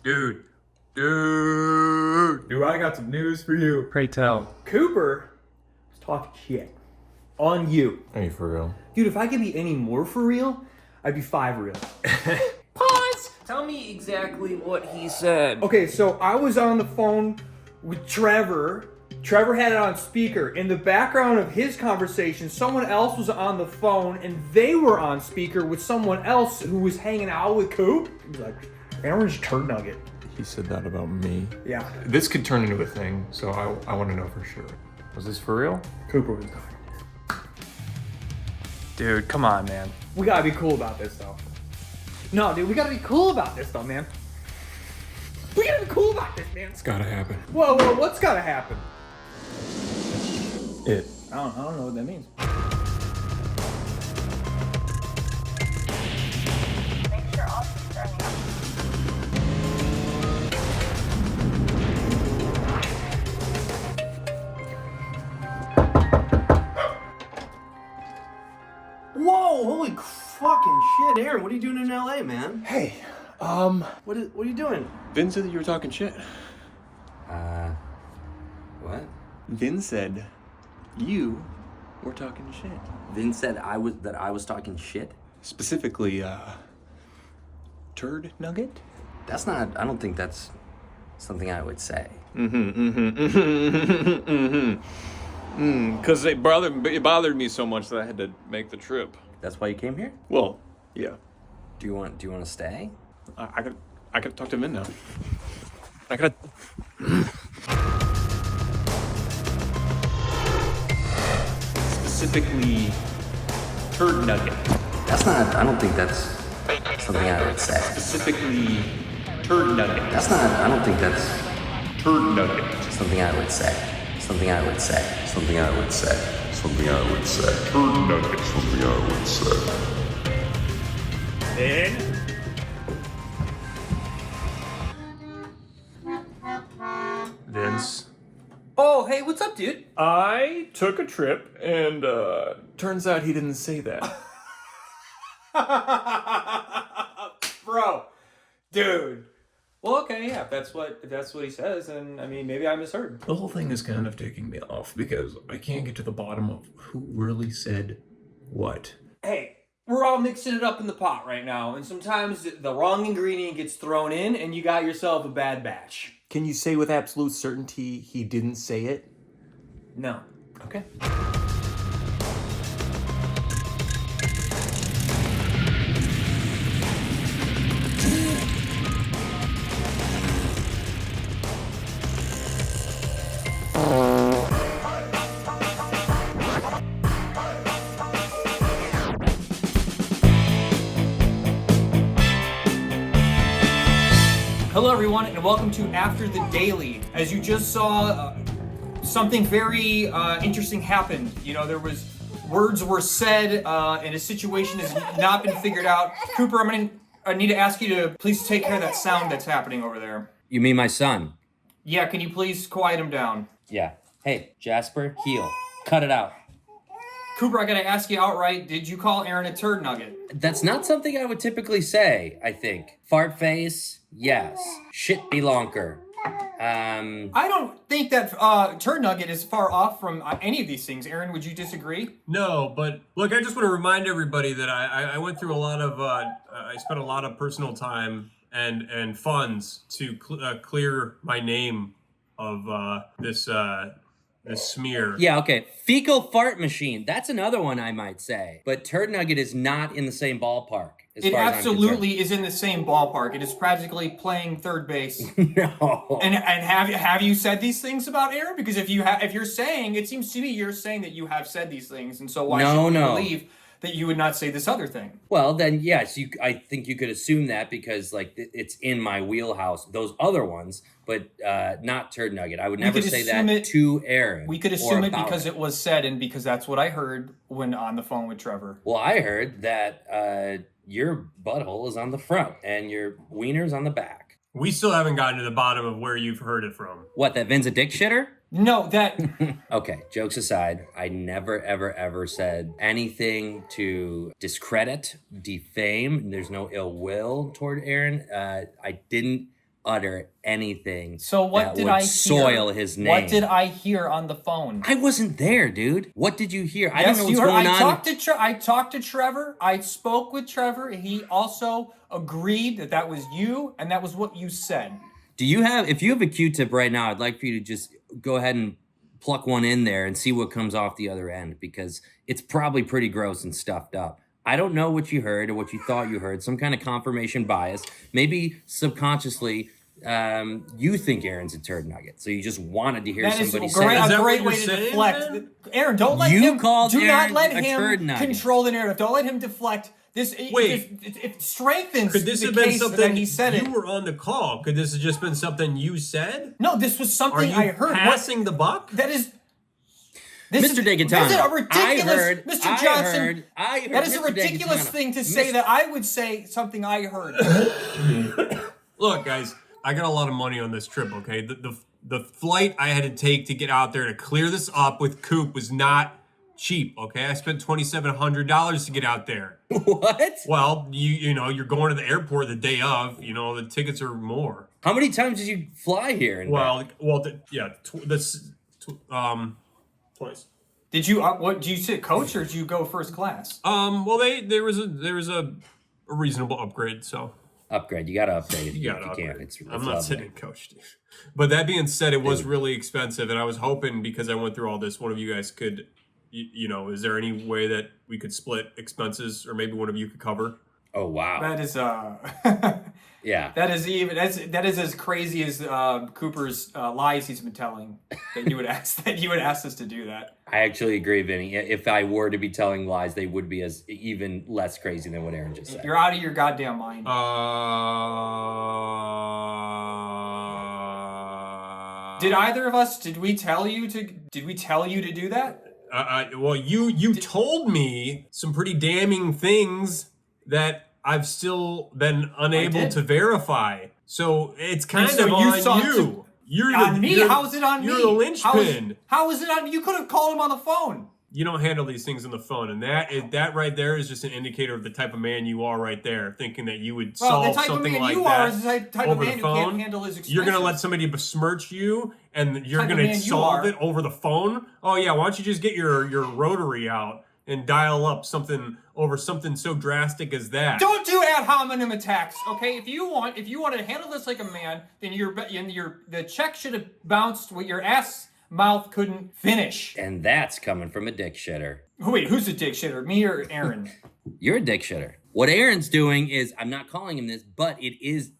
Dude, I got some news for you. Pray tell. Cooper was talking shit on you. Are you for real? Dude, if I could be any more for real, I'd be 5 real. Pause! Tell me exactly what he said. Okay, so I was on the phone with Trevor. Trevor had it on speaker. In the background of his conversation, someone else was on the phone and they were on speaker with someone else who was hanging out with Coop. He was like, Aaron's turd nugget. He said that about me. Yeah. This could turn into a thing, so I want to know for sure. Was this for real? Cooper was dying. Dude, come on, man. We gotta be cool about this though. No, dude, we gotta be cool about this though, man. We gotta be cool about this, man. It's gotta happen. Whoa, what's gotta happen? It. I don't know what that means. Make sure all seats are muted. Whoa, holy fucking shit, Aaron, what are you doing in LA, man? Hey, What are you doing? Vin said that you were talking shit. What? Vin said you were talking shit. Vin said I was talking shit? Specifically, turd nugget? I don't think that's something I would say. Because it bothered me so much that I had to make the trip. That's why you came here? Well, yeah. Do you want to stay? I gotta talk to Vin now. I gotta... Specifically, turd nugget. I don't think that's something I would say. Specifically, turd nugget. I don't think that's Turd nugget. something I would say. Something I would say. Something I would say. Something I would say. Turd nugget. Something I would say. Vin? Vince. Oh, hey, what's up, dude? I took a trip, and turns out he didn't say that. Bro. Dude. Well, okay, yeah, if that's what he says, and I mean, maybe I misheard. The whole thing is kind of taking me off because I can't get to the bottom of who really said what. Hey, we're all mixing it up in the pot right now, and sometimes the wrong ingredient gets thrown in, and you got yourself a bad batch. Can you say with absolute certainty he didn't say it? No. Okay. Hello, everyone, and welcome to After the Daily. As you just saw, something very interesting happened. You know, words were said, and a situation has not been figured out. Cooper, I need to ask you to please take care of that sound that's happening over there. You mean my son? Yeah, can you please quiet him down? Yeah. Hey, Jasper, heel. Cut it out. Cooper, I gotta ask you outright, did you call Aaron a turd nugget? That's not something I would typically say, I think. Fart face, yes. Shit belonker. I don't think that turd nugget is far off from any of these things. Aaron, would you disagree? No, but look, I just want to remind everybody that I went through a lot of, I spent a lot of personal time and funds to clear my name of this smear. Yeah, okay. Fecal fart machine. That's another one I might say. But turd nugget is not in the same ballpark. It absolutely is in the same ballpark. It is practically playing third base. No. And have you said these things about Aaron? Because if you're saying, it seems to me you're saying that you have said these things, and so why should we believe that you would not say this other thing? Well, then yes, I think you could assume that because like it's in my wheelhouse. Those other ones, but not turd nugget. I would never say that to Aaron. We could assume it because it was said, and because that's what I heard when on the phone with Trevor. Well, I heard that your butthole is on the front and your wiener's on the back. We still haven't gotten to the bottom of where you've heard it from. What, that Vin's a dick shitter? No, that... Okay, jokes aside, I never, ever, ever said anything to discredit, defame. There's no ill will toward Aaron. I didn't utter anything. So what that did would I hear? soil his name. What did I hear on the phone? I wasn't there, dude. What did you hear? I Yes, don't know you what's heard. going on. I talked to Trevor. I spoke with Trevor. He also agreed that that was you, and that was what you said. If you have a Q-tip right now, I'd like for you to just go ahead and pluck one in there and see what comes off the other end, because it's probably pretty gross and stuffed up. I don't know what you heard or what you thought you heard, some kind of confirmation bias. Maybe subconsciously you think Aaron's a turd nugget, so you just wanted to hear somebody say a that great what way you're to saying, deflect. man? Aaron, don't let You him. called Do not Aaron let a turd him nugget. control the narrative. Don't let him deflect. Wait. It strengthens Could this the have been case something that he said you it. were on the call? Could this have just been something you said? No, this was Are something you I heard. passing the buck? That is. Mr. DeGatano, This is a ridiculous, Mr. Johnson. I heard That is a Mr. ridiculous DeGatano. thing to say that I would say something I heard. Look, guys, I got a lot of money on this trip, okay? The flight I had to take to get out there to clear this up with Coop was not cheap, okay? I spent $2,700 to get out there. What? Well, you know, you're going to the airport the day of, you know, the tickets are more. How many times did you fly here? And twice. Did you did you sit coach or did you go first class? Well, there was a reasonable upgrade, so upgrade? You got to upgrade if you you gotta can. upgrade. It's I'm not lovely. sitting coach, dude. But that being said, it was really expensive, and I was hoping, because I went through all this, one of you guys could, you know, is there any way that we could split expenses, or maybe one of you could cover? Oh wow. That is Yeah. that is as crazy as Cooper's lies he's been telling that you would ask us to do that. I actually agree, Vinny. If I were to be telling lies, they would be as even less crazy than what Aaron just said. You're out of your goddamn mind. Did either of us? Did we tell you to do that? Well, you told me some pretty damning things that I've still been unable to verify. So it's kind of on you. You're on me? How is it on me? You're the linchpin. How is it on me? You could have called him on the phone. You don't handle these things on the phone, and that right there is just an indicator of the type of man you are right there, thinking that you would solve something like that is the type over of man the phone. who can't handle his expenses. You're gonna let somebody besmirch you, and you're Type of gonna man you solve are. it over the phone? Oh yeah, why don't you just get your rotary out and dial up something over something so drastic as that? Don't do ad hominem attacks, okay? If you want to handle this like a man, then the check should have bounced what your ass mouth couldn't finish. And that's coming from a dick shitter. Wait, who's a dick shitter? Me or Aaron? You're a dick shitter. What Aaron's doing is, I'm not calling him this, but it is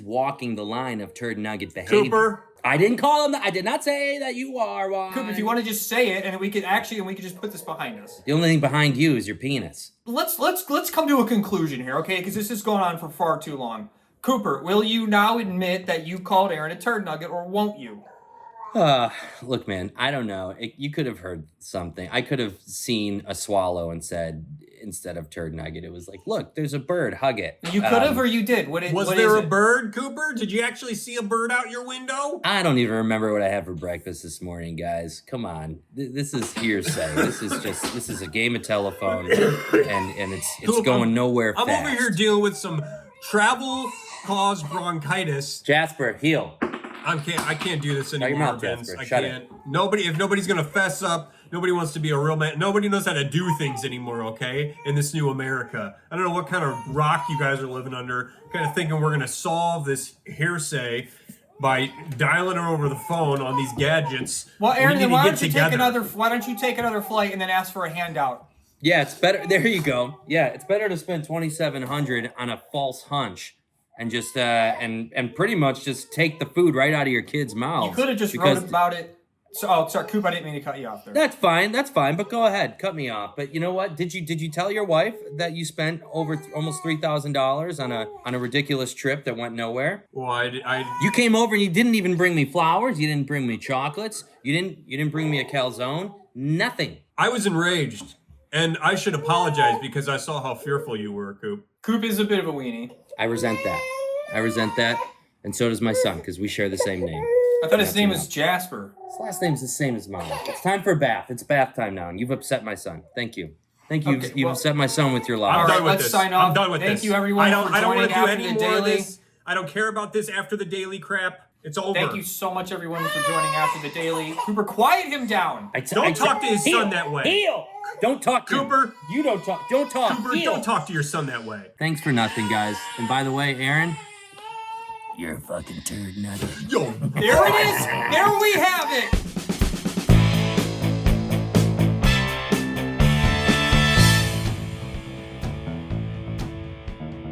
walking the line of turd nugget behavior. Cooper? I didn't call him that. I did not say that you are. Why? Coop, if you want to just say it, and we could just put this behind us. The only thing behind you is your penis. Let's come to a conclusion here, okay? Because this is going on for far too long. Cooper, will you now admit that you called Aaron a turd nugget, or won't you? Look, man, I don't know. You could have heard something. I could have seen a swallow and said, instead of turd nugget, it was like, look, there's a bird, hug it. You could have, or you did. Was there a bird, Cooper? Did you actually see a bird out your window? I don't even remember what I had for breakfast this morning, guys. Come on. This is hearsay. This is a game of telephone, and it's going nowhere fast. I'm over here dealing with some travel-caused bronchitis. Jasper, heal. I can't do this anymore, your mouth, Vince. Jasper. I Shut can't. If nobody's gonna fess up, nobody wants to be a real man. Nobody knows how to do things anymore, okay? In this new America. I don't know what kind of rock you guys are living under, kind of thinking we're gonna solve this hearsay by dialing her over the phone on these gadgets. Well, Aaron, then why don't you take together. another flight and then ask for a handout? Yeah, it's better. There you go. Yeah, it's better to spend $2,700 on a false hunch and just and pretty much just take the food right out of your kids' mouths. You could have just wrote about it. So, sorry, Coop, I didn't mean to cut you off there. That's fine. But go ahead, cut me off. But you know what? Did you tell your wife that you spent over almost $3,000 on a ridiculous trip that went nowhere? Well, You came over and you didn't even bring me flowers. You didn't bring me chocolates. You didn't bring me a calzone. Nothing. I was enraged, and I should apologize because I saw how fearful you were, Coop. Coop is a bit of a weenie. I resent that, and so does my son because we share the same name. I thought his name was Jasper. His last name's the same as mine. It's time for a bath. It's bath time now, and you've upset my son. Thank you. You've upset my son with your lies. All right, done with let's this. sign off. I'm done with this. Thank you, everyone, for I don't joining want to do after any the more of daily. this. I don't care about this after the daily crap. It's over. Thank you so much, everyone, for joining after the daily. Cooper, quiet him down. Don't talk to his son that way. Heel! Don't talk to Cooper. him. You don't talk. Don't talk. Cooper, Heel. don't talk to your son that way. Thanks for nothing, guys. And by the way, Aaron, you're a fucking turd nugget. Yo. There it is. There we have it.